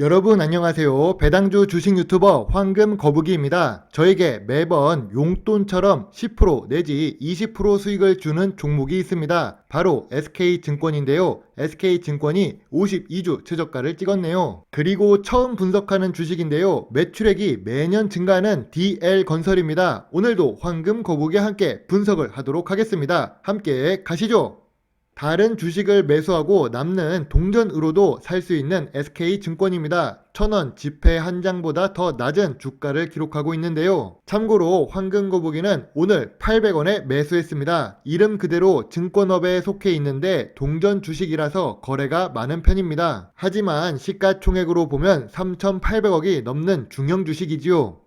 여러분 안녕하세요. 배당주 주식 유튜버 황금 거북이입니다. 저에게 매번 용돈처럼 10% 내지 20% 수익을 주는 종목이 있습니다. 바로 SK증권인데요. SK증권이 52주 최저가를 찍었네요. 그리고 처음 분석하는 주식인데요. 매출액이 매년 증가하는 DL건설입니다. 오늘도 황금 거북이와 함께 분석을 하도록 하겠습니다. 함께 가시죠. 다른 주식을 매수하고 남는 동전으로도 살 수 있는 SK증권입니다. 1000원 지폐 한 장보다 더 낮은 주가를 기록하고 있는데요. 참고로 황금거북이는 오늘 800원에 매수했습니다. 이름 그대로 증권업에 속해 있는데 동전 주식이라서 거래가 많은 편입니다. 하지만 시가총액으로 보면 3,800억이 넘는 중형 주식이지요.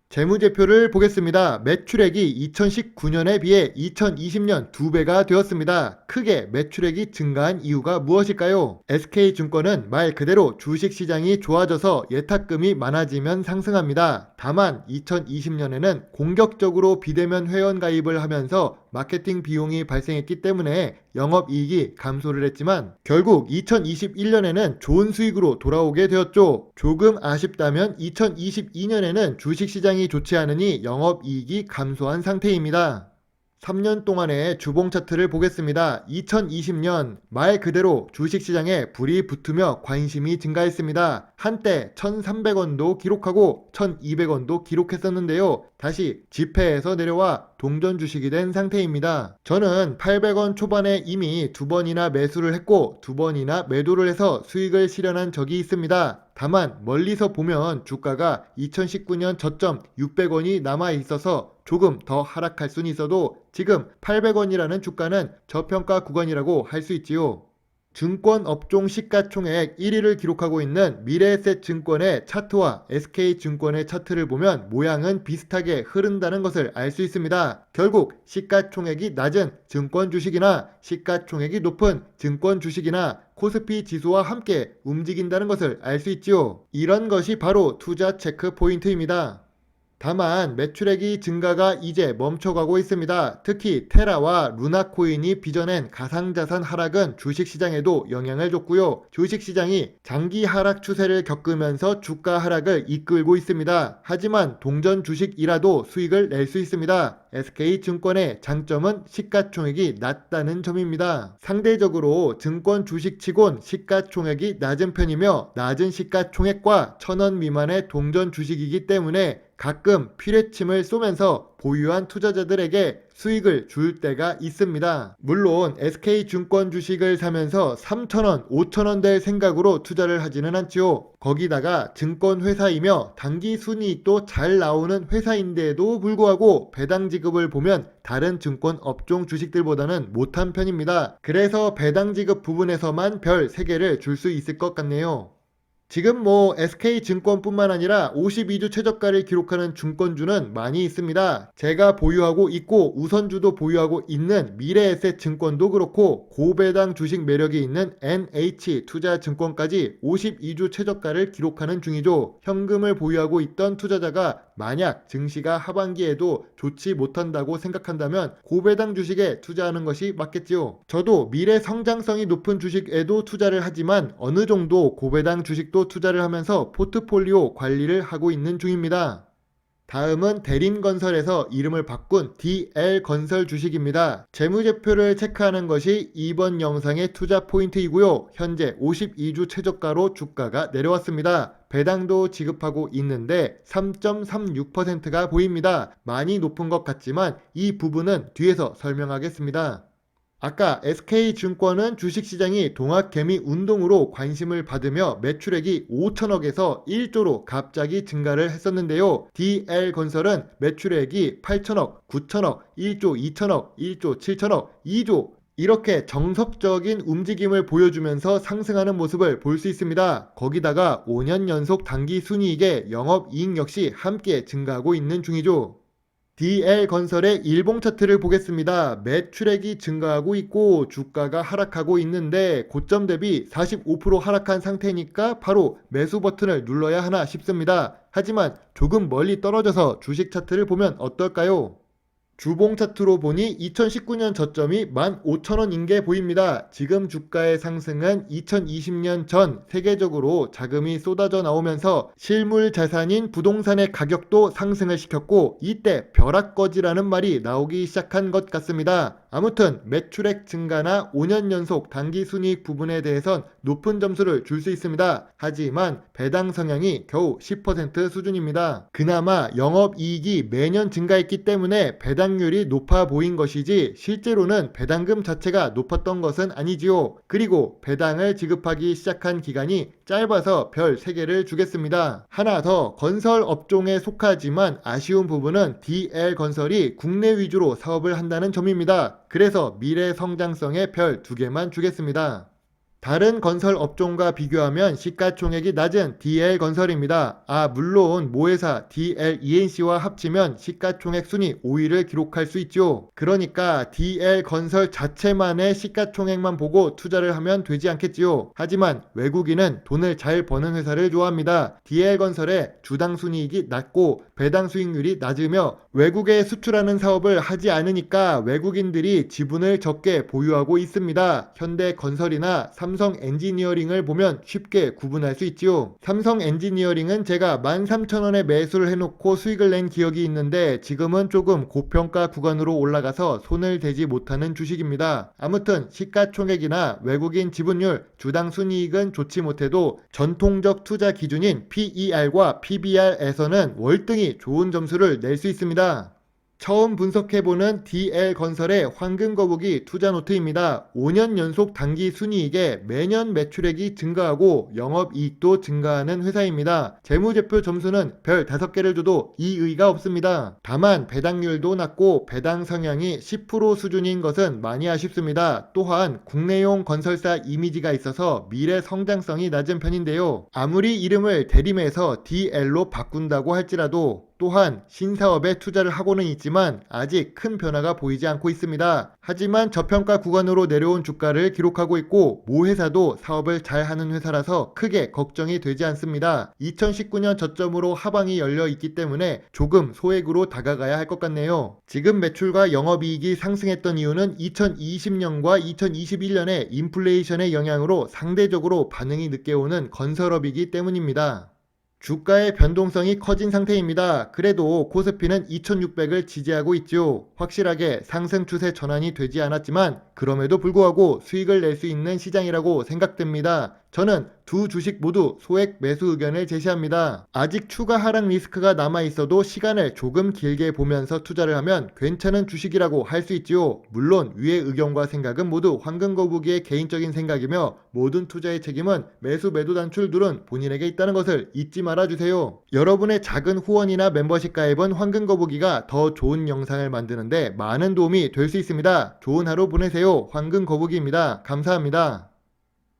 재무제표를 보겠습니다. 매출액이 2019년에 비해 2020년 2배가 되었습니다. 크게 매출액이 증가한 이유가 무엇일까요? SK증권은 말 그대로 주식시장이 좋아져서 예탁금이 많아지면 상승합니다. 다만 2020년에는 공격적으로 비대면 회원 가입을 하면서 마케팅 비용이 발생했기 때문에 영업이익이 감소를 했지만 결국 2021년에는 좋은 수익으로 돌아오게 되었죠. 조금 아쉽다면 2022년에는 주식시장이 좋지 않으니 영업이익이 감소한 상태입니다. 3년 동안의 주봉 차트를 보겠습니다. 2020년 말 그대로 주식시장에 불이 붙으며 관심이 증가했습니다. 한때 1,300원도 기록하고 1,200원도 기록했었는데요. 다시 지폐에서 내려와 동전 주식이 된 상태입니다. 저는 800원 초반에 이미 2번이나 매수를 했고 2번이나 매도를 해서 수익을 실현한 적이 있습니다. 다만 멀리서 보면 주가가 2019년 저점 600원이 남아 있어서 조금 더 하락할 수는 있어도 지금 800원이라는 주가는 저평가 구간이라고 할 수 있지요. 증권 업종 시가총액 1위를 기록하고 있는 미래에셋증권의 차트와 SK증권의 차트를 보면 모양은 비슷하게 흐른다는 것을 알 수 있습니다. 결국 시가총액이 낮은 증권 주식이나 시가총액이 높은 증권 주식이나 코스피 지수와 함께 움직인다는 것을 알 수 있지요. 이런 것이 바로 투자 체크 포인트입니다. 다만 매출액이 증가가 이제 멈춰가고 있습니다. 특히 테라와 루나코인이 빚어낸 가상자산 하락은 주식시장에도 영향을 줬고요. 주식시장이 장기 하락 추세를 겪으면서 주가 하락을 이끌고 있습니다. 하지만 동전 주식이라도 수익을 낼 수 있습니다. SK증권의 장점은 시가총액이 낮다는 점입니다. 상대적으로 증권 주식치곤 시가총액이 낮은 편이며 낮은 시가총액과 1000원 미만의 동전 주식이기 때문에 가끔 피뢰침을 쏘면서 보유한 투자자들에게 수익을 줄 때가 있습니다. 물론 SK증권 주식을 사면서 3,000원, 5,000원 될 생각으로 투자를 하지는 않지요. 거기다가 증권회사이며 단기 순이익도 잘 나오는 회사인데도 불구하고 배당 지급을 보면 다른 증권 업종 주식들보다는 못한 편입니다. 그래서 배당 지급 부분에서만 별 3개를 줄 수 있을 것 같네요. 지금 SK증권뿐만 아니라 52주 최저가를 기록하는 증권주는 많이 있습니다. 제가 보유하고 있고 우선주도 보유하고 있는 미래에셋증권도 그렇고 고배당 주식 매력이 있는 NH투자증권까지 52주 최저가를 기록하는 중이죠. 현금을 보유하고 있던 투자자가 만약 증시가 하반기에도 좋지 못한다고 생각한다면 고배당 주식에 투자하는 것이 맞겠지요. 저도 미래 성장성이 높은 주식에도 투자를 하지만 어느 정도 고배당 주식도 투자를 하면서 포트폴리오 관리를 하고 있는 중입니다. 다음은 대림건설에서 이름을 바꾼 DL건설 주식입니다. 재무제표를 체크하는 것이 이번 영상의 투자 포인트이고요. 현재 52주 최저가로 주가가 내려왔습니다. 배당도 지급하고 있는데 3.36%가 보입니다. 많이 높은 것 같지만 이 부분은 뒤에서 설명하겠습니다. 아까 SK증권은 주식시장이 동학개미 운동으로 관심을 받으며 매출액이 5천억에서 1조로 갑자기 증가를 했었는데요. DL건설은 매출액이 8천억, 9천억, 1조 2천억, 1조 7천억, 2조 이렇게 정석적인 움직임을 보여주면서 상승하는 모습을 볼 수 있습니다. 거기다가 5년 연속 단기 순이익에 영업이익 역시 함께 증가하고 있는 중이죠. DL건설의 일봉 차트를 보겠습니다. 매출액이 증가하고 있고 주가가 하락하고 있는데 고점 대비 45% 하락한 상태니까 바로 매수 버튼을 눌러야 하나 싶습니다. 하지만 조금 멀리 떨어져서 주식 차트를 보면 어떨까요? 주봉 차트로 보니 2019년 저점이 15,000원인 게 보입니다. 지금 주가의 상승은 2020년 전 세계적으로 자금이 쏟아져 나오면서 실물 자산인 부동산의 가격도 상승을 시켰고 이때 벼락거지라는 말이 나오기 시작한 것 같습니다. 아무튼 매출액 증가나 5년 연속 당기순이익 부분에 대해선 높은 점수를 줄 수 있습니다. 하지만 배당 성향이 겨우 10% 수준입니다. 그나마 영업이익이 매년 증가했기 때문에 배당률이 높아 보인 것이지 실제로는 배당금 자체가 높았던 것은 아니지요. 그리고 배당을 지급하기 시작한 기간이 짧아서 별 3개를 주겠습니다. 하나 더, 건설 업종에 속하지만 아쉬운 부분은 DL건설이 국내 위주로 사업을 한다는 점입니다. 그래서 미래 성장성에 별 2개만 주겠습니다. 다른 건설 업종과 비교하면 시가총액이 낮은 DL건설입니다. 물론 모회사 DLENC와 합치면 시가총액 순위 5위를 기록할 수 있죠. 그러니까 DL건설 자체만의 시가총액만 보고 투자를 하면 되지 않겠지요. 하지만 외국인은 돈을 잘 버는 회사를 좋아합니다. DL건설의 주당 순이익이 낮고 배당 수익률이 낮으며 외국에 수출하는 사업을 하지 않으니까 외국인들이 지분을 적게 보유하고 있습니다. 현대건설이나 삼성 엔지니어링을 보면 쉽게 구분할 수 있지요. 삼성 엔지니어링은 제가 13,000원에 매수를 해놓고 수익을 낸 기억이 있는데 지금은 조금 고평가 구간으로 올라가서 손을 대지 못하는 주식입니다. 아무튼 시가총액이나 외국인 지분율, 주당 순이익은 좋지 못해도 전통적 투자 기준인 PER과 PBR에서는 월등히 좋은 점수를 낼 수 있습니다. 처음 분석해보는 DL건설의 황금거북이 투자노트입니다. 5년 연속 당기 순이익에 매년 매출액이 증가하고 영업이익도 증가하는 회사입니다. 재무제표 점수는 별 5개를 줘도 이의가 없습니다. 다만 배당률도 낮고 배당 성향이 10% 수준인 것은 많이 아쉽습니다. 또한 국내용 건설사 이미지가 있어서 미래 성장성이 낮은 편인데요. 아무리 이름을 대림해서 DL로 바꾼다고 할지라도 또한 신사업에 투자를 하고는 있지만 아직 큰 변화가 보이지 않고 있습니다. 하지만 저평가 구간으로 내려온 주가를 기록하고 있고 모 회사도 사업을 잘 하는 회사라서 크게 걱정이 되지 않습니다. 2019년 저점으로 하방이 열려 있기 때문에 조금 소액으로 다가가야 할 것 같네요. 지금 매출과 영업이익이 상승했던 이유는 2020년과 2021년의 인플레이션의 영향으로 상대적으로 반응이 늦게 오는 건설업이기 때문입니다. 주가의 변동성이 커진 상태입니다. 그래도 코스피는 2600을 지지하고 있죠. 확실하게 상승 추세 전환이 되지 않았지만 그럼에도 불구하고 수익을 낼 수 있는 시장이라고 생각됩니다. 저는 두 주식 모두 소액 매수 의견을 제시합니다. 아직 추가 하락 리스크가 남아있어도 시간을 조금 길게 보면서 투자를 하면 괜찮은 주식이라고 할 수 있지요. 물론 위의 의견과 생각은 모두 황금거북이의 개인적인 생각이며 모든 투자의 책임은 매수 매도 단출 룰은 본인에게 있다는 것을 잊지 말아주세요. 여러분의 작은 후원이나 멤버십 가입은 황금거북이가 더 좋은 영상을 만드는데 많은 도움이 될 수 있습니다. 좋은 하루 보내세요. 황금거북이입니다. 감사합니다.